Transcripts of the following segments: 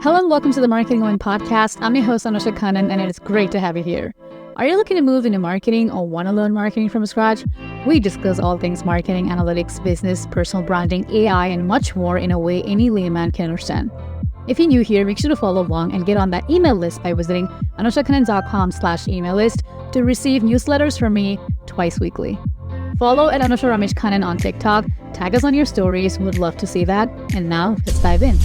Hello and welcome to the Marketing Women podcast. I'm your host, Anusha, and it is great to have you here. Are you looking to move into marketing or want to learn marketing from scratch? We discuss all things marketing, analytics, business, personal branding, AI, and much more in a way any layman can understand. If you're new here, make sure to follow along and get on that email list by visiting anushakhannan.com/email list to receive newsletters from me twice weekly. Follow at Anusha Ramesh Khannan on TikTok. Tag us on your stories. Would love to see that. And now let's dive in.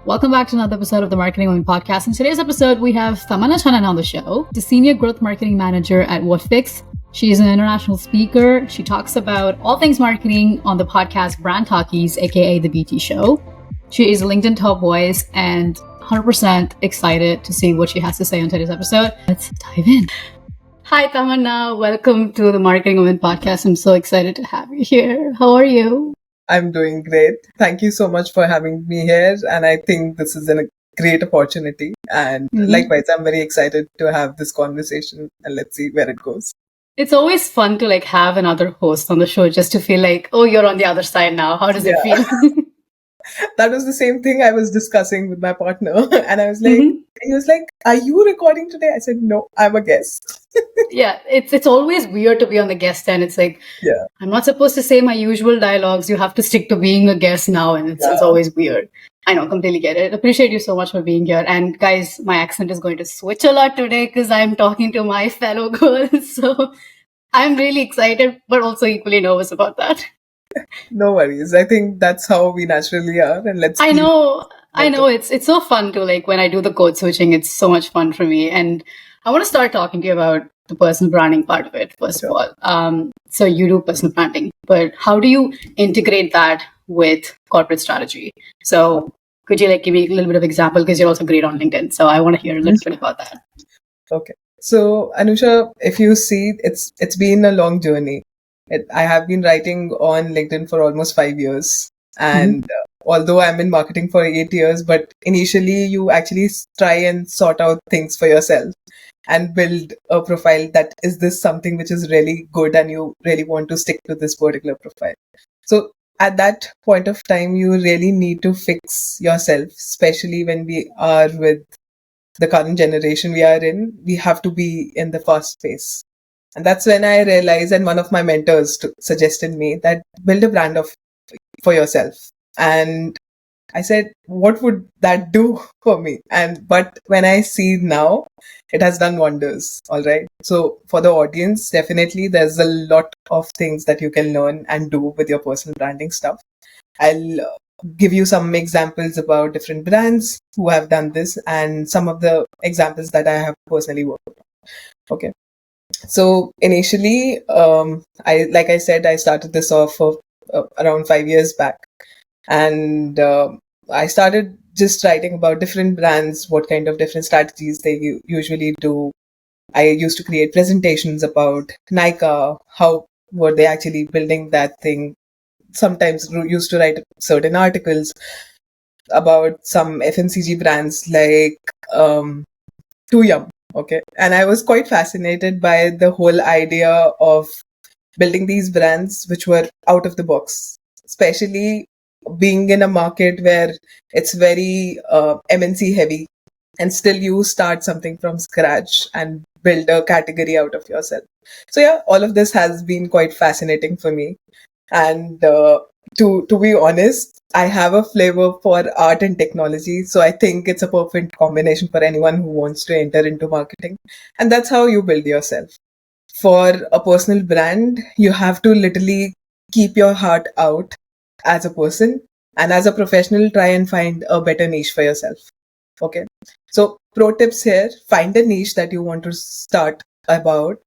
Welcome back to another episode of the Marketing Women podcast. In today's episode, we have Chanana on the show, the Senior Growth Marketing Manager at WhatFix. She is an international speaker. She talks about all things marketing on the podcast Brand Talkies, aka the BT Show. She is a LinkedIn top voice and 100% excited to see what she has to say on today's episode. Let's dive in. Hi, Tamanna. Welcome to the Marketing Women podcast. I'm so excited to have you here. How are you? I'm doing great. Thank you so much for having me here. And I think this is a great opportunity. And likewise, I'm very excited to have this conversation and let's see where it goes. It's always fun to have another host on the show just to feel like, oh, you're on the other side now. How does it feel? That was the same thing I was discussing with my partner. And I was like, he was like, are you recording today? I said, no, I'm a guest. Yeah, it's always weird to be on the guest end. It's like, I'm not supposed to say my usual dialogues. You have to stick to being a guest now. And it's always weird. I know, completely get it. Appreciate you so much for being here. And guys, my accent is going to switch a lot today because I'm talking to my fellow girls. So I'm really excited, but also equally nervous about that. No worries. I think that's how we naturally are. And let's. I know. It's so fun to when I do the code switching, it's so much fun for me. And I want to start talking to you about the personal branding part of it, first of all. So you do personal branding, but how do you integrate that with corporate strategy? So could you give me a little bit of example? Because you're also great on LinkedIn. So I want to hear a little bit about that. Okay. So Anusha, if you see, it's been a long journey. I have been writing on LinkedIn for almost 5 years. And although I'm in marketing for 8 years, but initially you actually try and sort out things for yourself and build a profile that is this something which is really good and you really want to stick to this particular profile. So at that point of time, you really need to fix yourself, especially when we are with the current generation we are in. We have to be in the fast pace. And that's when I realized, and one of my mentors suggested me that build a brand for yourself. And I said, what would that do for me? But when I see now, it has done wonders. All right. So for the audience, definitely there's a lot of things that you can learn and do with your personal branding stuff. I'll give you some examples about different brands who have done this and some of the examples that I have personally worked on. Okay. So initially, I said, I started this off around 5 years back. And I started just writing about different brands, what kind of different strategies they usually do. I used to create presentations about Nike, how were they actually building that thing. Sometimes used to write certain articles about some FMCG brands like Yum. Okay. And I was quite fascinated by the whole idea of building these brands which were out of the box, especially being in a market where it's very MNC heavy, and still you start something from scratch and build a category out of yourself. So yeah, all of this has been quite fascinating for me. And to be honest, I have a flavor for art and technology. So I think it's a perfect combination for anyone who wants to enter into marketing. And that's how you build yourself. For a personal brand, you have to literally keep your heart out as a person, and as a professional, try and find a better niche for yourself. Okay. So pro tips here, find a niche that you want to start about.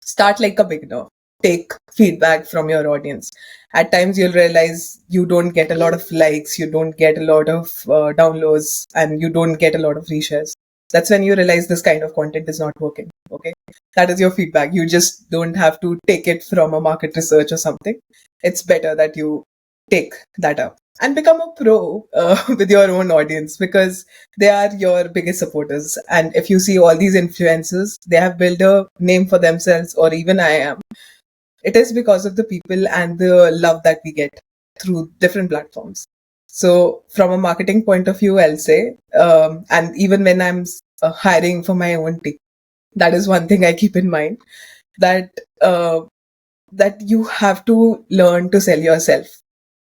Start like a beginner. Take feedback from your audience. At times you'll realize you don't get a lot of likes, you don't get a lot of downloads, and you don't get a lot of reshares. That's when you realize this kind of content is not working. Okay. That is your feedback. You just don't have to take it from a market research or something. It's better that you take that up and become a pro with your own audience, because they are your biggest supporters. And if you see all these influencers, they have built a name for themselves, or even I am. It is because of the people and the love that we get through different platforms. So from a marketing point of view, I'll say, and even when I'm hiring for my own team, that is one thing I keep in mind, that that you have to learn to sell yourself,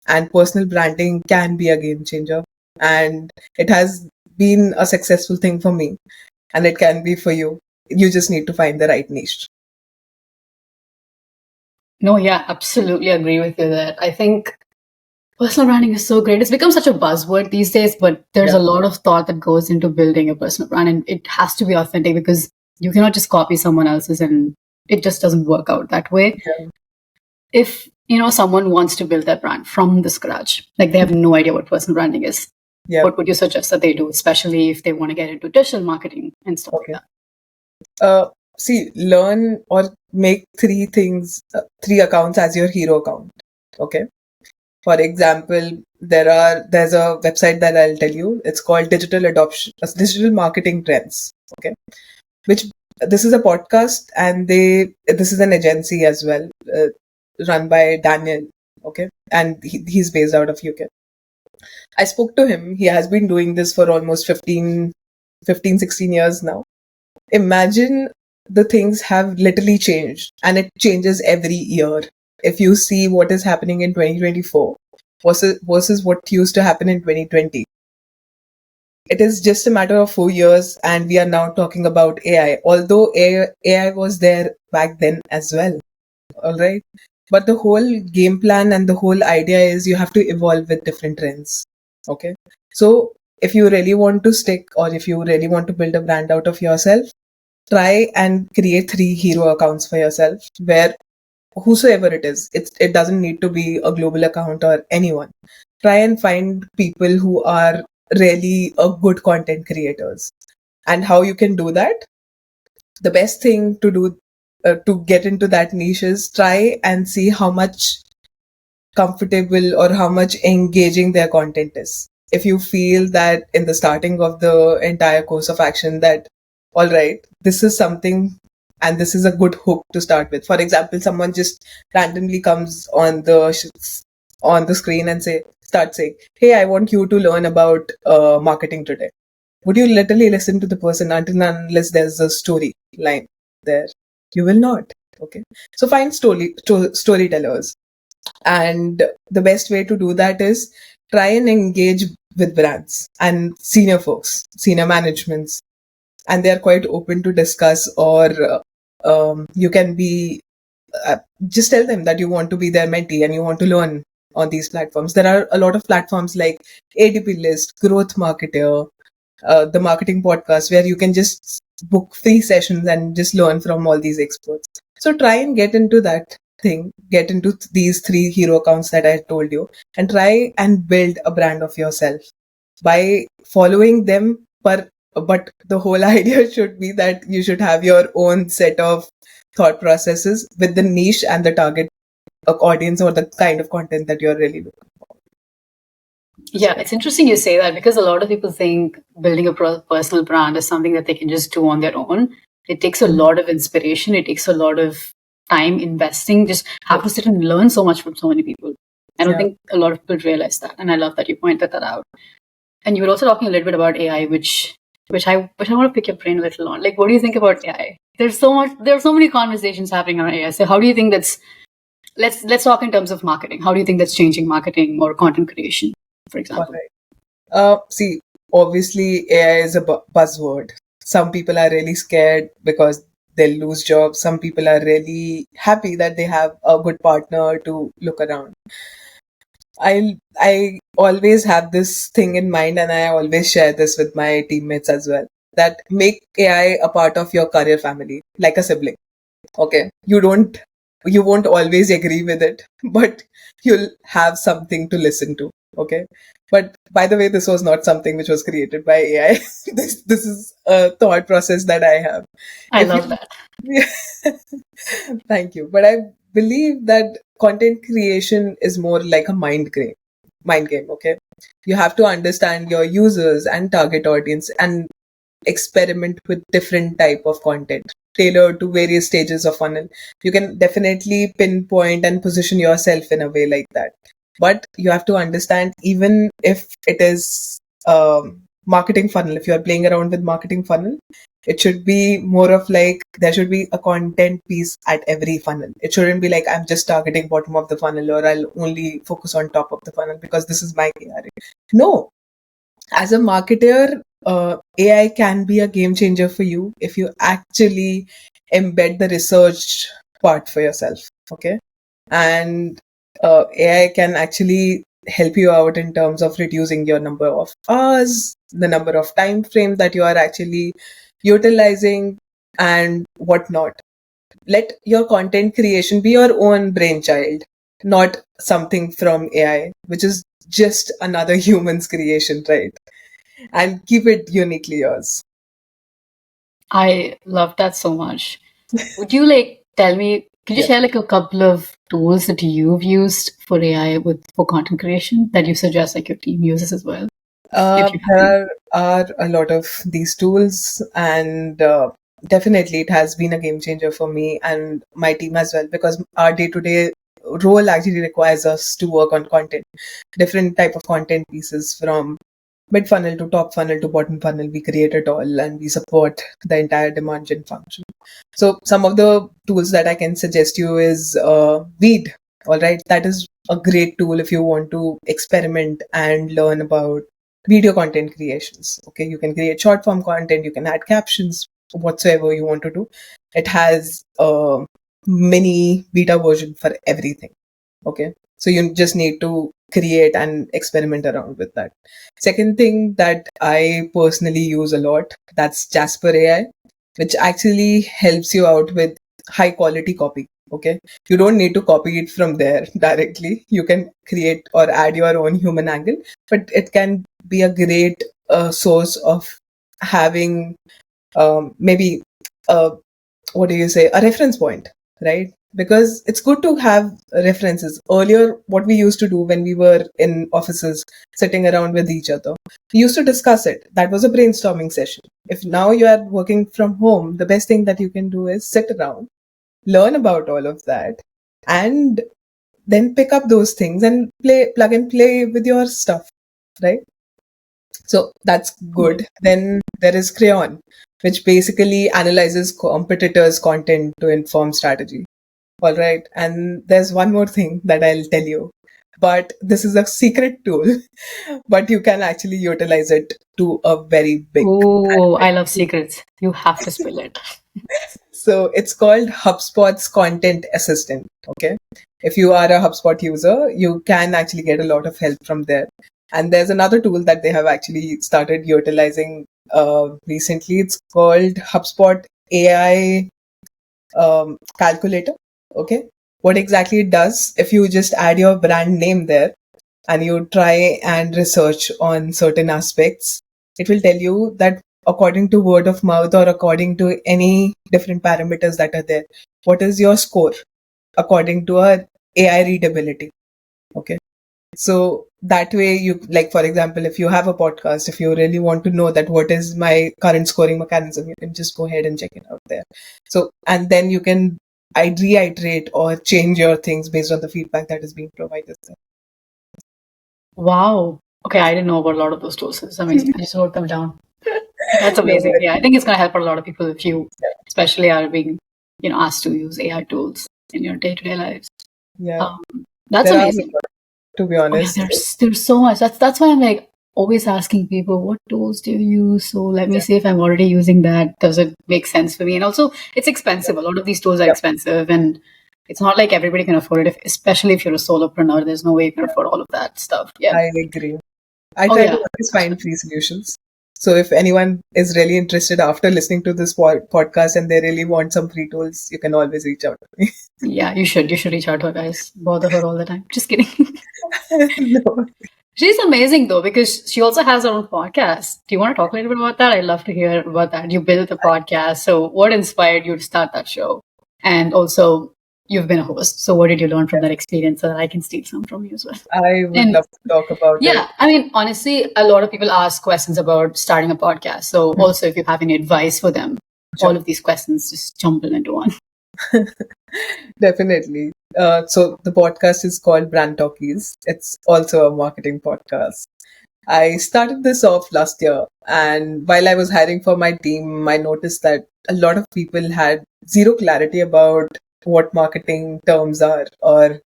and personal branding can be a game changer, and it has been a successful thing for me, and it can be for you. You just need to find the right niche. No, yeah, absolutely agree with you there. I think personal branding is so great. It's become such a buzzword these days, but there's a lot of thought that goes into building a personal brand, and it has to be authentic because you cannot just copy someone else's, and it just doesn't work out that way. Yeah. If someone wants to build their brand from the scratch, like they have no idea what personal branding is, what would you suggest that they do, especially if they want to get into digital marketing and stuff like that? See, learn or make three accounts as your hero account. Okay. For example, there's a website that I'll tell you. It's called Digital Marketing Trends. Okay. This is a podcast, and this is an agency as well, run by Daniel. Okay. And he's based out of UK. I spoke to him. He has been doing this for almost 16 years now. Imagine the things have literally changed, and it changes every year. If you see what is happening in 2024 versus what used to happen in 2020, it is just a matter of 4 years, and we are now talking about AI. Although AI was there back then as well, all right. But the whole game plan and the whole idea is you have to evolve with different trends. Okay. So if you really want to stick, or if you really want to build a brand out of yourself, try and create 3 hero accounts for yourself, where whosoever it is, it doesn't need to be a global account or anyone. Try and find people who are really a good content creators. And how you can do that? The best thing to do to get into that niche is try and see how much comfortable or how much engaging their content is. If you feel that in the starting of the entire course of action that, all right, this is something and this is a good hook to start with. For example, someone just randomly comes on the screen and start saying, hey, I want you to learn about marketing today. Would you literally listen to the person until and unless there's a story line there? You will not. Okay. So find storytellers. And the best way to do that is try and engage with brands and senior folks, senior managements, and they are quite open to discuss, or you can be just tell them that you want to be their mentee and you want to learn on these platforms. There are a lot of platforms like ADP List, Growth Marketer, the Marketing Podcast, where you can just book free sessions and just learn from all these experts. So try and get into that thing, get into these 3 hero accounts that I told you, and try and build a brand of yourself by following them. But the whole idea should be that you should have your own set of thought processes with the niche and the target audience or the kind of content that you're really looking for. Yeah, it's interesting you say that, because a lot of people think building a personal brand is something that they can just do on their own. It takes a lot of inspiration. It takes a lot of time investing. Just have to sit and learn so much from so many people. I don't think a lot of people realize that. And I love that you pointed that out. And you were also talking a little bit about AI, which I want to pick your brain a little on. Like, what do you think about AI? There are so many conversations happening around AI. So how do you think let's talk in terms of marketing. How do you think that's changing marketing or content creation, for example? See, obviously AI is a buzzword. Some people are really scared because they'll lose jobs. Some people are really happy that they have a good partner to look around. I always have this thing in mind, and I always share this with my teammates as well, that make AI a part of your career family, like a sibling. Okay. You won't always agree with it, but you'll have something to listen to. Okay. But by the way, this was not something which was created by AI. this is a thought process that I have. I love that. Thank you. But I believe that content creation is more like a mind game. Okay. You have to understand your users and target audience and experiment with different type of content tailored to various stages of funnel. You can definitely pinpoint and position yourself in a way like that. But you have to understand, even if it is marketing funnel, if you are playing around with marketing funnel, it should be more of like there should be a content piece at every funnel. It shouldn't be like I'm just targeting bottom of the funnel, or I'll only focus on top of the funnel because this is my KRA. No, as a marketer, AI can be a game changer for you if you actually embed the research part for yourself. Okay. And AI can actually help you out in terms of reducing your number of hours, the number of time frame that you are actually utilizing, and whatnot. Let your content creation be your own brainchild, not something from AI, which is just another human's creation, right? And keep it uniquely yours. I love that so much. Would you like tell me, could you share like a couple of tools that you've used for AI for content creation that you suggest like your team uses as well? There are a lot of these tools, and definitely it has been a game changer for me and my team as well, because our day-to-day role actually requires us to work on content, different type of content pieces, from mid funnel to top funnel to bottom funnel. We create it all and we support the entire demand gen function. So some of the tools that I can suggest you is Weed. All right, that is a great tool if you want to experiment and learn about video content creations. Okay, you can create short form content, you can add captions, whatsoever you want to do. It has a mini beta version for everything. Okay, so you just need to create and experiment around with that. Second thing that I personally use a lot, that's Jasper AI, which actually helps you out with high quality copy. Okay, you don't need to copy it from there directly. You can create or add your own human angle, but it can be a great source of having maybe what do you say, a reference point, right? Because it's good to have references. Earlier, what we used to do when we were in offices sitting around with each other, we used to discuss it. That was a brainstorming session. If now you are working from home, the best thing that you can do is sit around, learn about all of that, and then pick up those things and plug and play with your stuff, right? So that's good. Then there is Crayon, which basically analyzes competitors' content to inform strategy. All right. And there's one more thing that I'll tell you, but this is a secret tool, but you can actually utilize it to a very big. Oh, I love secrets. You have to spill it. So it's called HubSpot's Content Assistant. Okay. If you are a HubSpot user, you can actually get a lot of help from there. And there's another tool that they have actually started utilizing recently. It's called HubSpot AI calculator. Okay. What exactly it does, if you just add your brand name there and you try and research on certain aspects, it will tell you that according to word of mouth or according to any different parameters that are there, what is your score according to a AI readability. Okay. So that way you, like, for example, if you have a podcast, if you really want to know that what is my current scoring mechanism, you can just go ahead and check it out there. So, and then you can reiterate or change your things based on the feedback that is being provided there. Wow. Okay, I didn't know about a lot of those tools. It's amazing. I just wrote them down. That's amazing. Yeah, I think it's going to help a lot of people if you, especially, are being, asked to use AI tools in your day-to-day lives. Yeah, that's amazing. To be honest, there's so much. That's why I'm like always asking people, what tools do you use? So let me see if I'm already using that. Does it make sense for me? And also, it's expensive. A lot of these tools are expensive, and it's not like everybody can afford it. Especially if you're a solopreneur, there's no way you can afford all of that stuff. Yeah, I agree. I try to always find free solutions. So if anyone is really interested after listening to this podcast and they really want some free tools, you can always reach out to me. Yeah, you should. You should reach out to her, guys. Bother her all the time. Just kidding. No. She's amazing though, because she also has her own podcast. Do you want to talk a little bit about that? I'd love to hear about that. You built a podcast. So what inspired you to start that show? And also, you've been a host. So what did you learn from that experience so that I can steal some from you as well? I would love to talk about it. Yeah, I mean, honestly, a lot of people ask questions about starting a podcast. So also, if you have any advice for them, all of these questions just jumble into one. Definitely. So the podcast is called Brand Talkies. It's also a marketing podcast. I started this off last year, and while I was hiring for my team, I noticed that a lot of people had zero clarity about what marketing terms are or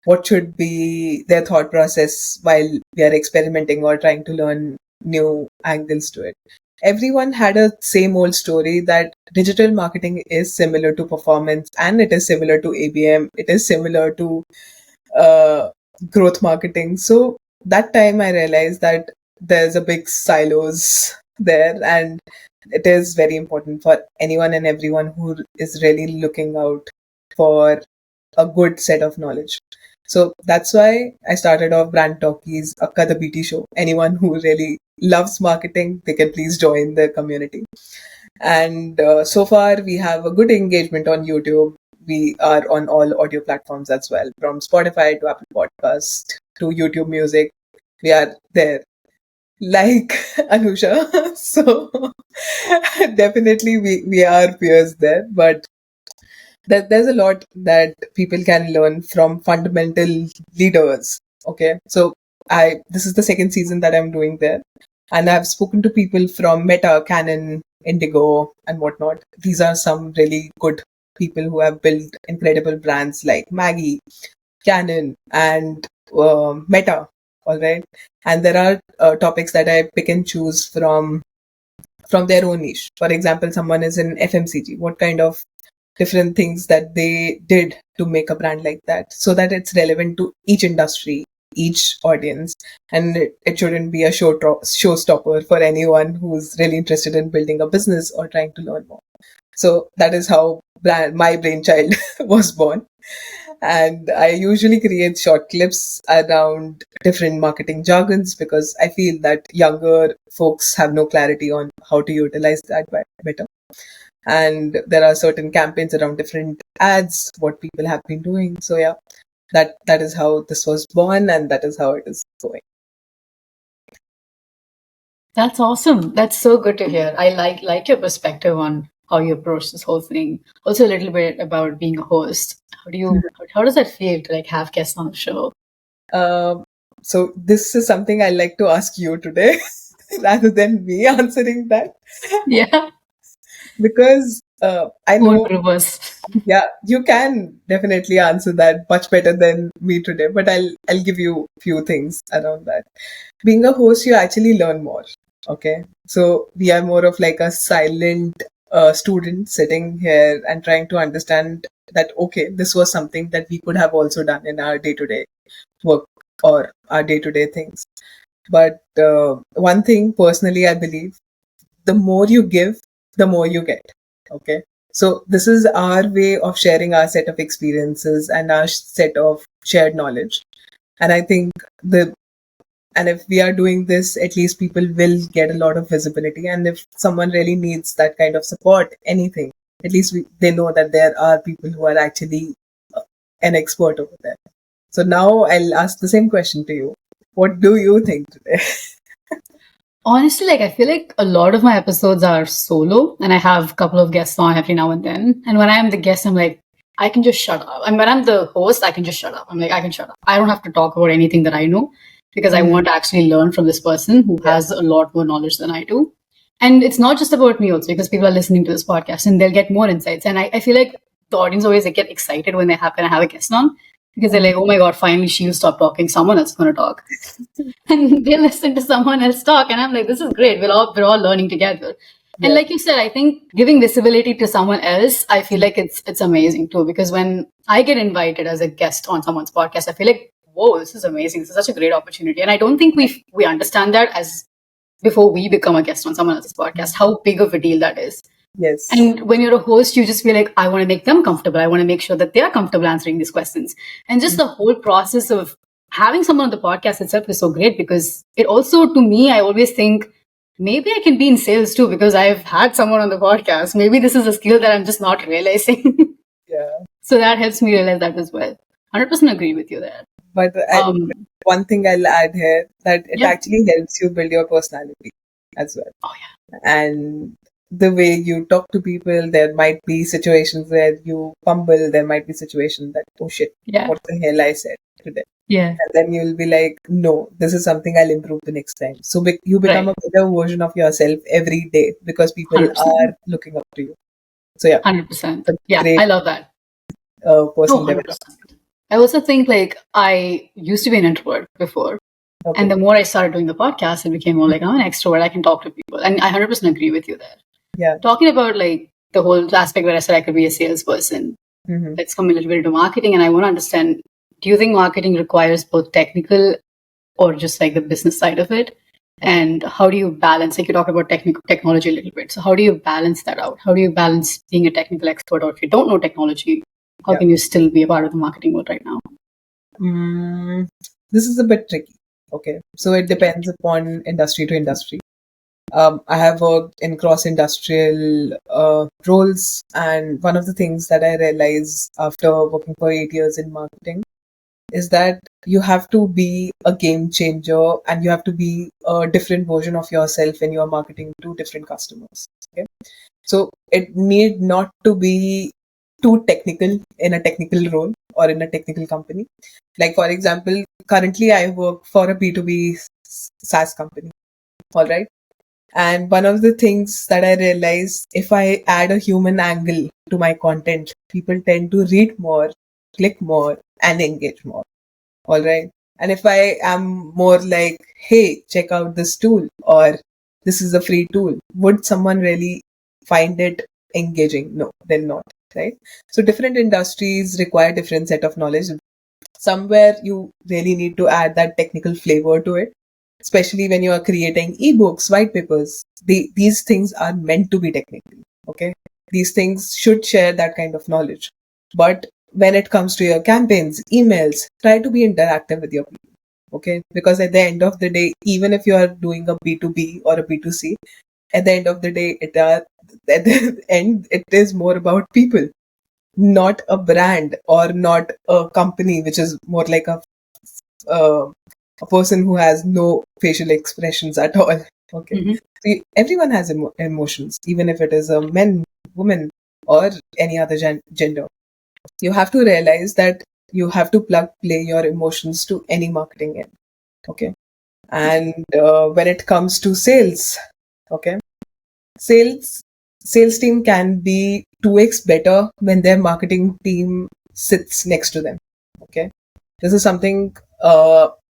what should be their thought process while we are experimenting or trying to learn new angles to it. Everyone had a same old story that digital marketing is similar to performance and it is similar to ABM, it is similar to uh, growth marketing. So that time I realized that there's a big silos there, and it is very important for anyone and everyone who is really looking out for a good set of knowledge. So that's why I started off Brand Talkies, Akka the BT show. Anyone who really loves marketing, they can please join the community. And so far, we have a good engagement on YouTube. We are on all audio platforms as well, from Spotify to Apple Podcast to YouTube Music. We are there, like Anusha. So definitely, we are peers there. But there's a lot that people can learn from fundamental leaders. Okay, so I this is the second season that I'm doing there, and I've spoken to people from Meta, Canon, Indigo, and whatnot. These are some really good people who have built incredible brands like Maggie, Canon, and Meta. All right, and there are topics that I pick and choose from their own niche. For example, someone is in FMCG. What kind of different things that they did to make a brand like that, so that it's relevant to each industry, each audience, and it shouldn't be a showstopper for anyone who's really interested in building a business or trying to learn more. So that is how my brainchild was born. And I usually create short clips around different marketing jargons because I feel that younger folks have no clarity on how to utilize that better. And there are certain campaigns around different ads, what people have been doing. So yeah, that is how this was born, and that is how it is going. That's awesome. That's so good to hear. I like your perspective on how you approach this whole thing. Also, a little bit about being a host. How does that feel to like have guests on the show? So this is something I like to ask you today, rather than me answering that, Yeah, because I on know, reverse. yeah, you can definitely answer that much better than me today. But I'll give you a few things around that. Being a host, you actually learn more. Okay, so we are more of like a silent student sitting here and trying to understand that okay, this was something that we could have also done in our day to day work or our day to day things. But one thing personally, I believe the more you give, the more you get. Okay. So this is our way of sharing our set of experiences and our set of shared knowledge. And I think if we are doing this, at least people will get a lot of visibility. And if someone really needs that kind of support, anything, at least they know that there are people who are actually an expert over there. So now I'll ask the same question to you. What do you think today? Honestly, like I feel like a lot of my episodes are solo, and I have a couple of guests on every now and then. And when I am the guest, I'm like, I can just shut up. And when I'm the host, I can just shut up. I'm like, I can shut up. I don't have to talk about anything that I know because I want to actually learn from this person who has a lot more knowledge than I do. And it's not just about me also because people are listening to this podcast and they'll get more insights. And I feel like the audience always like, get excited when they happen to have a guest on because they're like, oh my God, finally she'll stop talking. Someone else is going to talk. And they listen to someone else talk. And I'm like, this is great. We're all learning together. And like you said, I think giving visibility to someone else, I feel like it's amazing too. Because when I get invited as a guest on someone's podcast, I feel like, whoa, this is amazing. This is such a great opportunity. And I don't think we understand that as before we become a guest on someone else's podcast, how big of a deal that is. Yes. And when you're a host, you just feel like, I want to make them comfortable. I want to make sure that they're comfortable answering these questions. And just the whole process of having someone on the podcast itself is so great because it also, to me, I always think, maybe I can be in sales too because I've had someone on the podcast. Maybe this is a skill that I'm just not realizing. Yeah. So that helps me realize that as well. 100% agree with you there. But one thing I'll add here that it Yeah. actually helps you build your personality as well. Oh, yeah. And the way you talk to people. There might be situations where you fumble. There might be situations that, oh shit, Yeah. what the hell I said today. Yeah. And then you'll be like, no, this is something I'll improve the next time. So you become Right. a better version of yourself every day because people 100%. are looking up to you. So yeah, 100%. it's a Yeah, great I love that. personal No, development. 100%. I also think like I used to be an introvert before. Okay. And the more I started doing the podcast, it became more like I'm an extrovert. I can talk to people. And I 100% agree with you there. Yeah. Talking about like the whole aspect where I said I could be a salesperson, Mm-hmm. let's come a little bit into marketing. And I want to understand, do you think marketing requires both technical or just like the business side of it? And how do you balance, like you talked about technology a little bit. So how do you balance that out? How do you balance being a technical expert, or if you don't know technology, how Yeah. can you still be a part of the marketing world right now? This is a bit tricky. Okay. So it depends upon industry to industry. I have worked in cross-industrial roles, and one of the things that I realized after working for 8 years in marketing is that you have to be a game changer and you have to be a different version of yourself when you are marketing to different customers. Okay. So it need not to be too technical in a technical role or in a technical company. Like, for example, currently I work for a B2B SaaS company. All right. And one of the things that I realized, if I add a human angle to my content, people tend to read more, click more, and engage more. All right. And if I am more like, hey, check out this tool, or this is a free tool, would someone really find it engaging? No, they'll not. Right. So different industries require different set of knowledge. Somewhere you really need to add that technical flavor to it, especially when you are creating ebooks, white papers. These things are meant to be technical. Okay. These things should share that kind of knowledge. But when it comes to your campaigns, emails, try to be interactive with your people. Okay. Because at the end of the day, even if you are doing a B2B or a B2C, at the end of the day, at the end, it is more about people, not a brand or not a company, which is more like uh, a person who has no facial expressions at all. Okay. Mm-hmm. See, everyone has emotions, even if it is a man, woman, or any other gender. You have to realize that you have to play your emotions to any marketing end. Okay. And when it comes to sales, okay, sales sales team can be 2x better when their marketing team sits next to them. Okay. This is something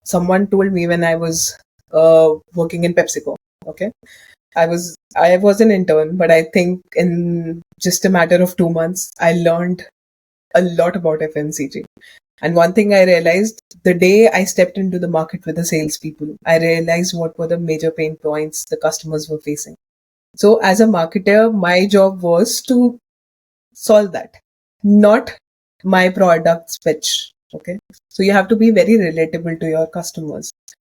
someone told me when I was working in PepsiCo. Okay. I was an intern, but I think in just a matter of 2 months, I learned a lot about FMCG. And one thing I realized, the day I stepped into the market with the salespeople, I realized what were the major pain points the customers were facing. So as a marketer, my job was to solve that, not my product's pitch. Okay. So you have to be very relatable to your customers.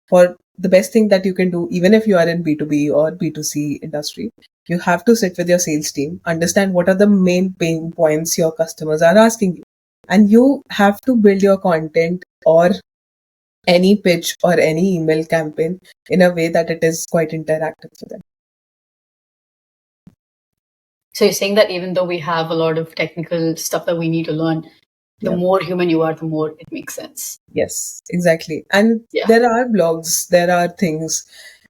For the best thing that you can do, even if you are in B2B or B2C industry, you have to sit with your sales team, understand what are the main pain points your customers are asking you. And you have to build your content or any pitch or any email campaign in a way that it is quite interactive for them. So you're saying that even though we have a lot of technical stuff that we need to learn, the Yeah. more human you are, the more it makes sense. Yes, exactly. And Yeah. there are blogs, there are things.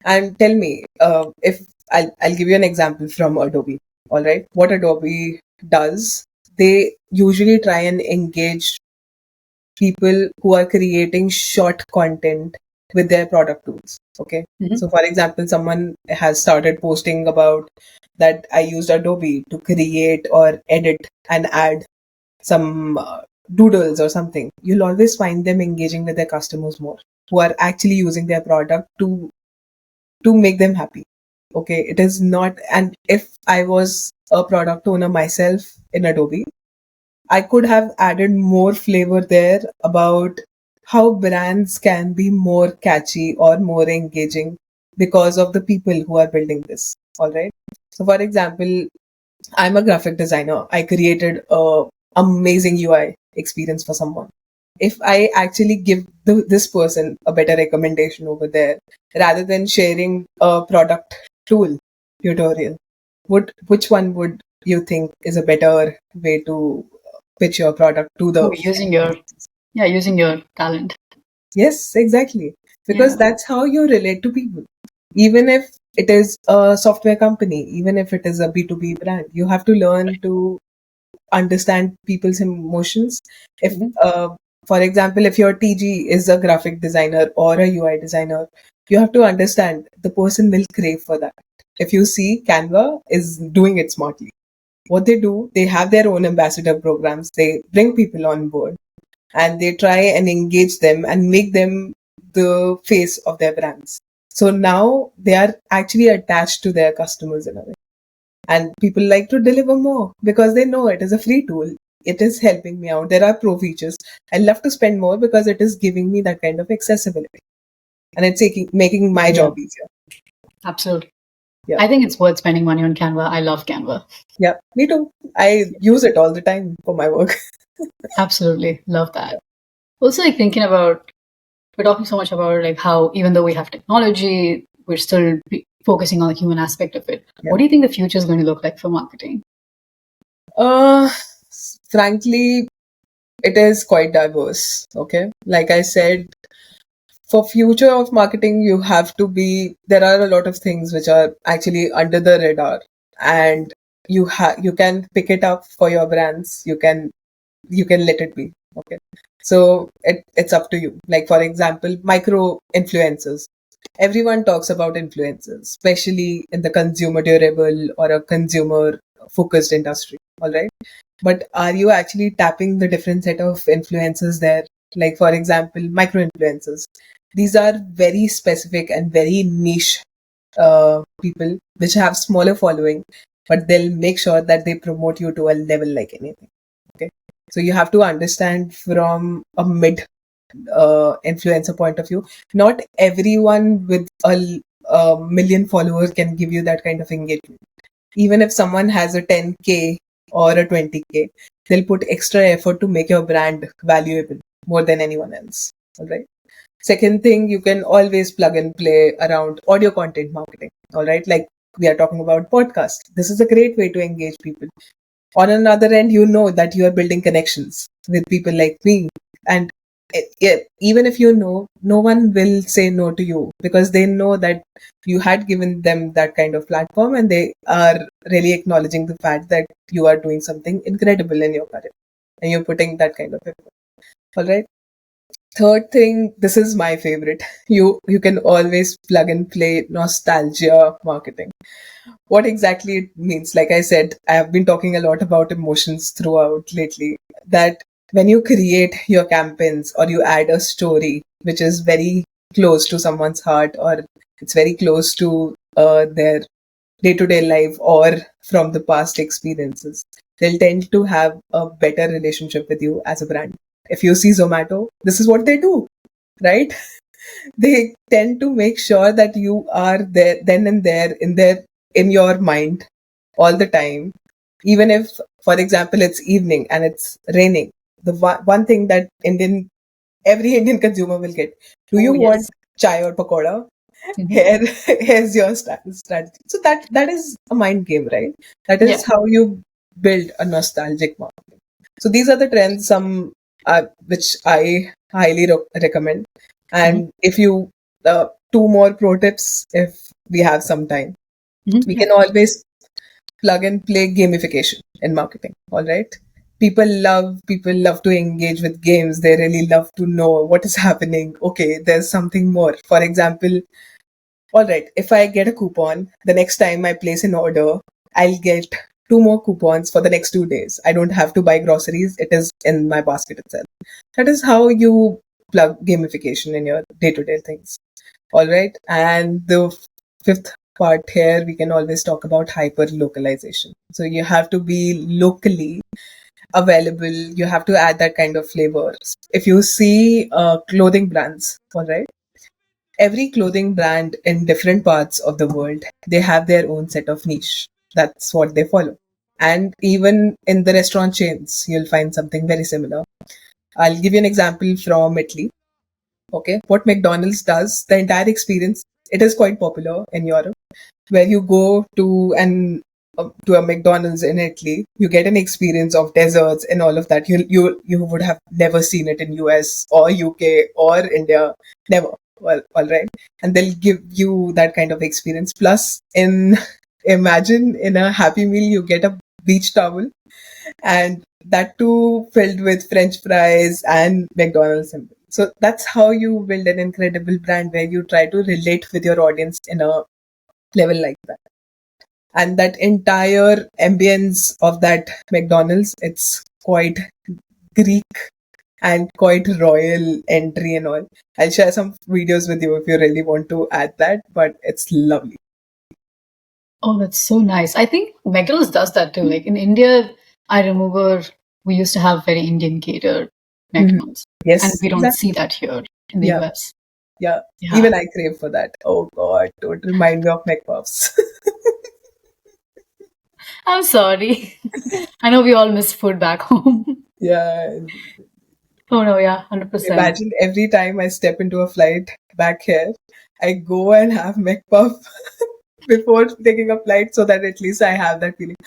And tell me, if I'll give you an example from Adobe. All right, what Adobe does, they usually try and engage people who are creating short content with their product tools. Okay. Mhm. So for example, someone has started posting about that I used Adobe to create or edit and add some doodles or something. You'll always find them engaging with their customers more, who are actually using their product to make them happy. Okay. It is not, and if I was a product owner myself in Adobe, I could have added more flavor there about how brands can be more catchy or more engaging because of the people who are building this. All right. So, for example, I'm a graphic designer. I created a amazing UI experience for someone. If I actually give this person a better recommendation over there rather than sharing a product tool tutorial, which one would you think is a better way to pitch your product to the using your talent. Yes, exactly. Because Yeah. that's how you relate to people. Even if it is a software company, even if it is a B2B brand, you have to learn to understand people's emotions. If, Mhm. for example, if your TG is a graphic designer or a UI designer, you have to understand the person will crave for that. If you see Canva is doing it smartly, what they do, they have their own ambassador programs. They bring people on board and they try and engage them and make them the face of their brands. So now they are actually attached to their customers in a way. And people like to deliver more because they know it is a free tool. It is helping me out. There are pro features. I love to spend more because it is giving me that kind of accessibility. And it's making my Yeah, job easier. absolutely. Yeah. I think it's worth spending money on Canva. I love Canva. Yeah. Me too. I use it all the time for my work. Absolutely. Love that. Also, like thinking about, we're talking so much about like how even though we have technology, we're still focusing on the human aspect of it. Yeah. What do you think the future is going to look like for marketing? Uh, Frankly, it is quite diverse. Okay. Like I said, for future of marketing, you have to be, there are a lot of things which are actually under the radar and you can pick it up for your brands. You can let it be. Okay. So it's up to you. Like, for example, micro influencers. Everyone talks about influencers, especially in the consumer durable or a consumer focused industry. All right. But are you actually tapping the different set of influencers there? Like, for example, micro influencers. These are very specific and very niche people which have smaller following, but they'll make sure that they promote you to a level like anything. Okay. So you have to understand from a mid influencer point of view. Not everyone with a million followers can give you that kind of engagement. Even if someone has a 10K or a 20K, they'll put extra effort to make your brand valuable more than anyone else. All right. Second thing, you can always plug and play around audio content marketing. All right. Like we are talking about podcast. This is a great way to engage people. On another end, you know that you are building connections with people like me. And even if you know, no one will say no to you because they know that you had given them that kind of platform and they are really acknowledging the fact that you are doing something incredible in your career and you're putting that kind of effort. All right. Third thing, this is my favorite. You can always plug and play nostalgia marketing. What exactly it means, like I said, I have been talking a lot about emotions throughout lately. That when you create your campaigns or you add a story which is very close to someone's heart or it's very close to their day-to-day life or from the past experiences, they'll tend to have a better relationship with you as a brand. If you see Zomato, this is what they do, right? They tend to make sure that you are there then and there in your mind all the time. Even if, for example, it's evening and it's raining, the one thing that every Indian consumer will get: do you Oh, want yes. chai or pakoda? Mhm. Here, here's your strategy. So that is a mind game, right? That Yeah. is how you build a nostalgic marketing. So these are the trends, some which I highly recommend. Mhm. And if you two more pro tips, if we have some time, Mhm. we Yeah. can always plug and play gamification in marketing. All right. People love to engage with games. They really love to know what is happening. Okay, there's something more. For example, all right, if I get a coupon, the next time I place an order, I'll get two more coupons for the next 2 days. I don't have to buy groceries. It is in my basket itself. That is how you plug gamification in your day-to-day things. All right. And the fifth part here, we can always talk about hyper localization. So you have to be locally available. You have to add that kind of flavor. If you see clothing brands, all right, every clothing brand in different parts of the world, they have their own set of niche. That's what they follow. And even in the restaurant chains, you'll find something very similar. I'll give you an example from Italy. Okay, what McDonald's does, the entire experience, it is quite popular in Europe, where you go to an to a McDonald's in Italy, you get an experience of desserts and all of that. You would have never seen it in US or UK or India, never. Well, all right, and they'll give you that kind of experience. Plus, imagine in a Happy Meal you get a beach towel, and that too filled with French fries and McDonald's symbol. So that's how you build an incredible brand where you try to relate with your audience in a level like that. And that entire ambience of that McDonald's, it's quite Greek and quite royal entry and all. I'll share some videos with you if you really want to add that, but it's lovely. Oh, that's so nice. I think McDonald's does that too. Like in India, I remember we used to have very Indian catered McDonald's. Yes. And we don't see that here in the Yeah. US. Yeah. Yeah. Even I crave for that. Oh God, don't remind me of McPuffs. I'm sorry. I know we all miss food back home. Yeah. Oh no, yeah, 100%. Imagine every time I step into a flight back here, I go and have McPuff before taking a flight so that at least I have that feeling.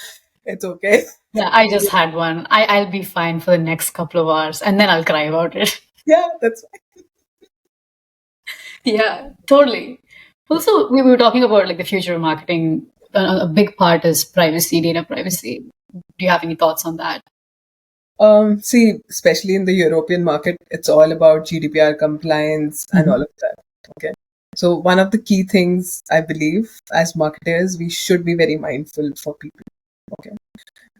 It's okay. Yeah, I just had one. I'll be fine for the next couple of hours and then I'll cry about it. Yeah, that's fine. Yeah, totally. Also, we were talking about like the future of marketing. A big part is privacy, data privacy. Do you have any thoughts on that? See, especially in the European market, it's all about GDPR compliance and all of that. Okay. So one of the key things I believe as marketers, we should be very mindful for people. Okay.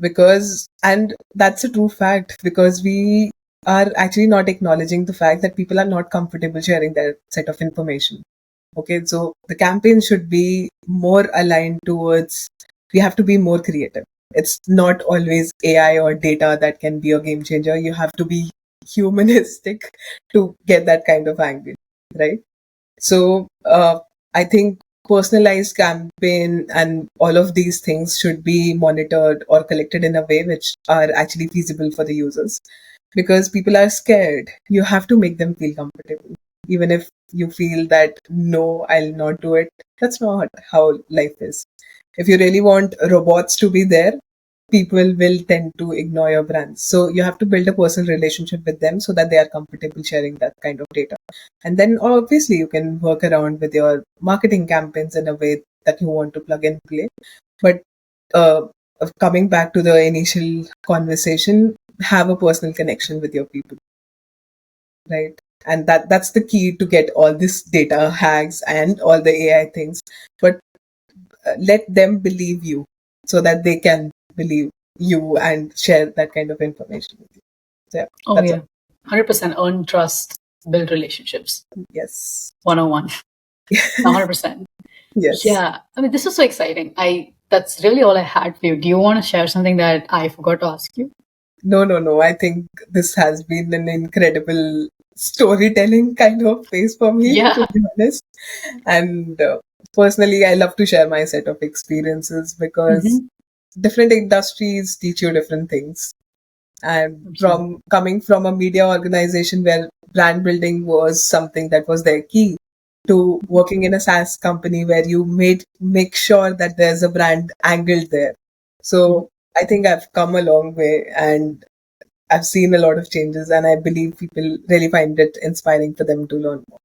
Because, and that's a true fact, because we are actually not acknowledging the fact that people are not comfortable sharing their set of information. Okay. So the campaign should be more aligned towards, we have to be more creative. It's not always AI or data that can be a game changer. You have to be humanistic to get that kind of angle, right? So I think personalized campaign and all of these things should be monitored or collected in a way which are actually feasible for the users, because people are scared. You have to make them feel comfortable. Even if you feel that, no, I'll not do it. That's not how life is. If you really want robots to be there, people will tend to ignore your brands. So you have to build a personal relationship with them so that they are comfortable sharing that kind of data. And then obviously you can work around with your marketing campaigns in a way that you want to plug and play. But coming back to the initial conversation, have a personal connection with your people, right? And that's the key to get all this data hacks and all the AI things. But let them believe you so that they can believe you and share that kind of information with you. So, yeah, oh, yeah. 100% earn trust, build relationships. Yes. 101. 100%. Yes. Yeah. I mean, this is so exciting. That's really all I had for you. Do you want to share something that I forgot to ask you? No. I think this has been an incredible storytelling kind of phase for me, to be honest. And personally, I love to share my set of experiences because different industries teach you different things. And from coming from a media organization where brand building was something that was their key, to working in a SaaS company where you make sure that there's a brand angled there. So I think I've come a long way and I've seen a lot of changes, and I believe people really find it inspiring for them to learn more.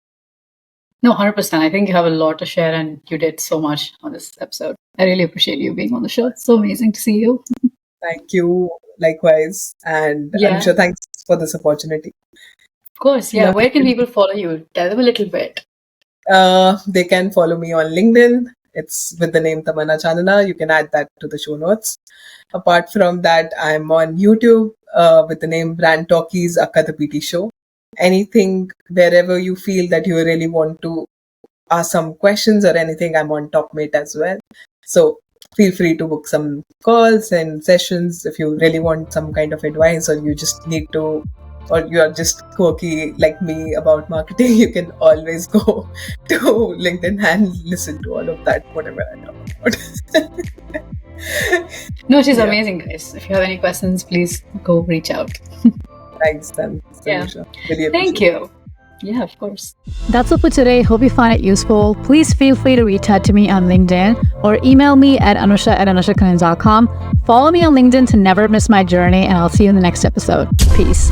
No, 100%. I think you have a lot to share and you did so much on this episode. I really appreciate you being on the show. It's so amazing to see you. Thank you. Likewise. And I'm sure thanks for this opportunity. Of course. Yeah. Where can people follow you? Tell them a little bit. They can follow me on LinkedIn. It's with the name Chanana. You can add that to the show notes. Apart from that, I'm on YouTube with the name Brand Talkies, Akka the PT Show. Anything, wherever you feel that you really want to ask some questions or anything, I'm on TalkMate as well. So feel free to book some calls and sessions if you really want some kind of advice, or you just need to, or you are just quirky like me about marketing. You can always go to LinkedIn and listen to all of that, whatever I talk about. No, she's amazing, guys. If you have any questions, please go reach out. Thanks, then. Yeah. Really Thank you. Yeah, of course. That's all for today. Hope you find it useful. Please feel free to reach out to me on LinkedIn or email me at anusha@anushakanan.com. Follow me on LinkedIn to never miss my journey, and I'll see you in the next episode. Peace.